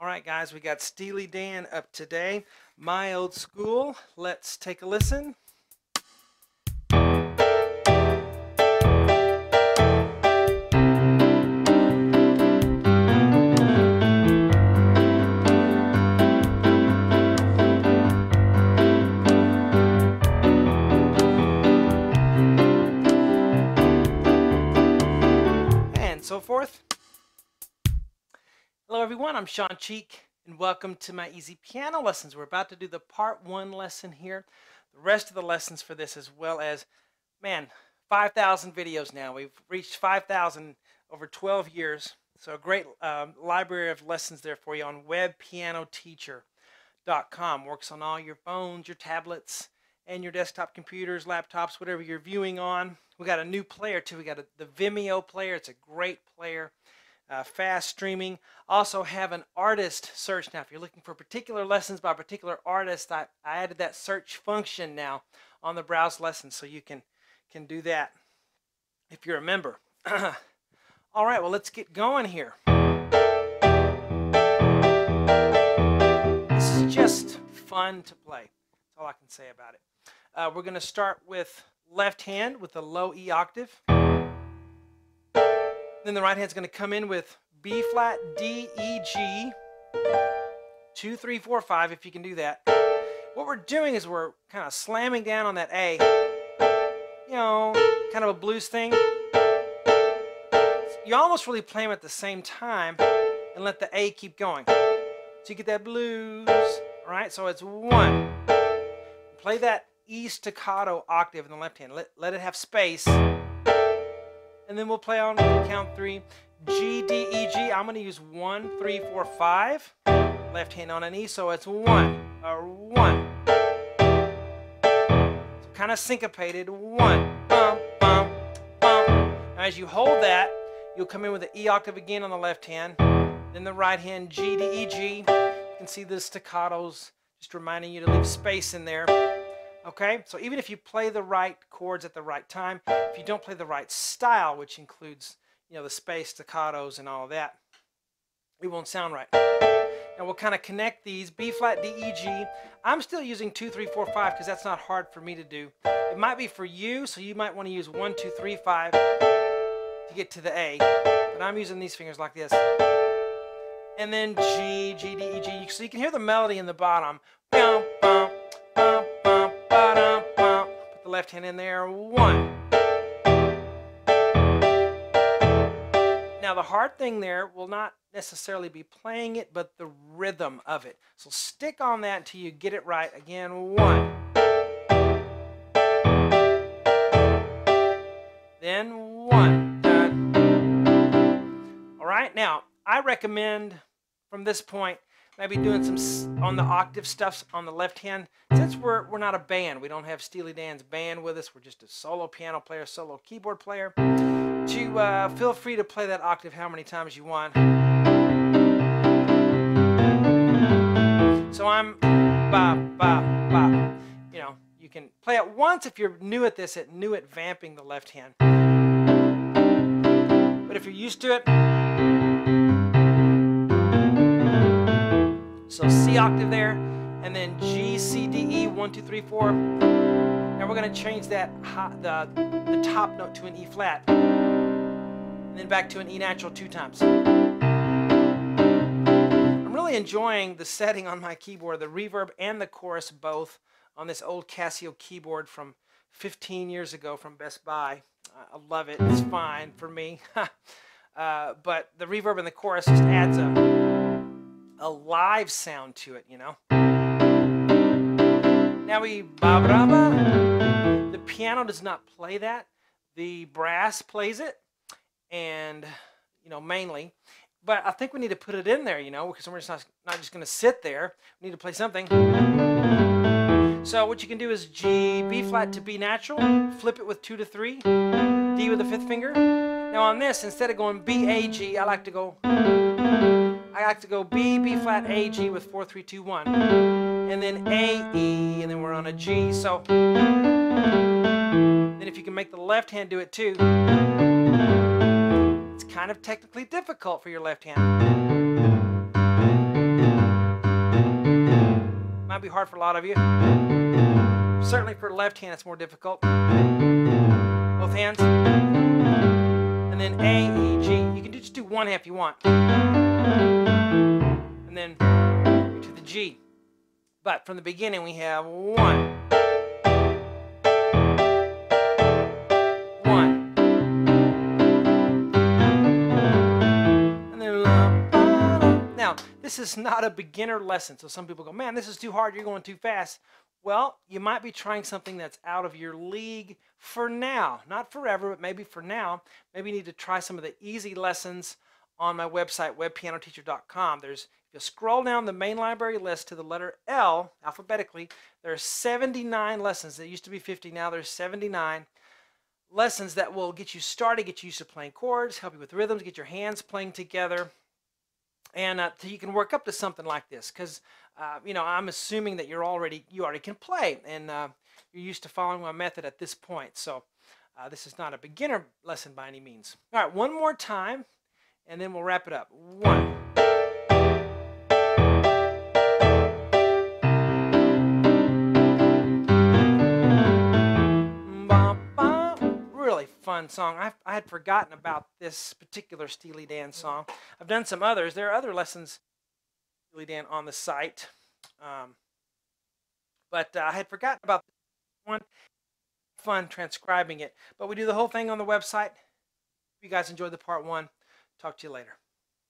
All right, guys, we got Steely Dan up today. My Old School. Let's take a listen. And so forth. Hello everyone, I'm Sean Cheek and welcome to my easy piano lessons. We're about to do the part 1 lesson here. The rest of the lessons for this, as well as, 5,000 videos now. We've reached 5,000 over 12 years. So a great library of lessons there for you on webpianoteacher.com. Works on all your phones, your tablets, and your desktop computers, laptops, whatever you're viewing on. We got a new player too. We got the Vimeo player. It's a great player. Fast streaming. Also have an artist search now. If you're looking for particular lessons by a particular artist, I added that search function now on the browse lessons, so you can do that if you're a member. All right, well, let's get going here. This is just fun to play. That's all I can say about it. We're going to start with left hand with the low E octave. Then the right hand's going to come in with B flat, D, E, G, 2, 3, 4, 5, if you can do that. What we're doing is we're kind of slamming down on that A, you know, kind of a blues thing. You almost really play them at the same time and let the A keep going. So you get that blues, all right? So it's 1. Play that E staccato octave in the left hand. Let it have space. And then we'll play on count 3. G, D, E, G. I'm going to use 1, 3, 4, 5. Left hand on an E, so it's 1. 1. So kind of syncopated. 1. Bum, bum, bum. Now as you hold that, you'll come in with the E octave again on the left hand. Then the right hand, G, D, E, G. You can see the staccatos, just reminding you to leave space in there. Okay, so even if you play the right chords at the right time, if you don't play the right style, which includes, you know, the space, staccatos, and all of that, it won't sound right. Now we'll kind of connect these, B flat, D, E, G. I'm still using 2, 3, 4, 5 because that's not hard for me to do. It might be for you, so you might want to use 1, 2, 3, 5 to get to the A. But I'm using these fingers like this. And then G, G, D, E, G. So you can hear the melody in the bottom. Bum, bum, bum, bum. Put the left hand in there. 1. Now the hard thing there will not necessarily be playing it, but the rhythm of it. So stick on that until you get it right. Again, 1. Then 1. Done. All right, now I recommend from this point maybe doing some on the octave stuff on the left hand. Since we're not a band, we don't have Steely Dan's band with us, we're just a solo piano player, solo keyboard player, to feel free to play that octave how many times you want. So I'm ba, ba, ba. You know, you can play it once if you're new at this, new at vamping the left hand. But if you're used to it, so C octave there, and then G, C, D, E, 1, 2, 3, 4. Now we're going to change that the top note to an E flat, and then back to an E natural 2 times. I'm really enjoying the setting on my keyboard, the reverb and the chorus both, on this old Casio keyboard from 15 years ago from Best Buy. I love it. It's fine for me. But the reverb and the chorus just adds a live sound to it, you know. Now we ba ba ba. The piano does not play that. The brass plays it, and you know, mainly. But I think we need to put it in there, you know, because we're just not just going to sit there. We need to play something. So what you can do is G, B flat to B natural, flip it with 2 to 3, D with the 5th finger. Now on this, instead of going B, A, G, I like to go B, B flat, A, G with 4, 3, 2, 1. And then A, E, and then we're on a G. So then if you can make the left hand do it too, it's kind of technically difficult for your left hand. be hard for a lot of you. Certainly for the left hand, it's more difficult. Both hands. And then A, E, G. You can just do one hand if you want. And then to the G. But from the beginning, we have 1. 1. And then now, this is not a beginner lesson. So some people go, man, this is too hard. You're going too fast. Well, you might be trying something that's out of your league for now. Not forever, but maybe for now. Maybe you need to try some of the easy lessons on my website, webpianoteacher.com. If you scroll down the main library list to the letter L, alphabetically, there are 79 lessons. There used to be 50, now there's 79 lessons that will get you started, get you used to playing chords, help you with rhythms, get your hands playing together, and so you can work up to something like this. Because you know, I'm assuming that you already can play, and you're used to following my method at this point. So this is not a beginner lesson by any means. All right, one more time, and then we'll wrap it up. 1. Really fun song. I had forgotten about this particular Steely Dan song. I've done some others. There are other lessons Steely Dan on the site, but I had forgotten about this one. Fun transcribing it, but we do the whole thing on the website. If you guys enjoyed the part 1, talk to you later.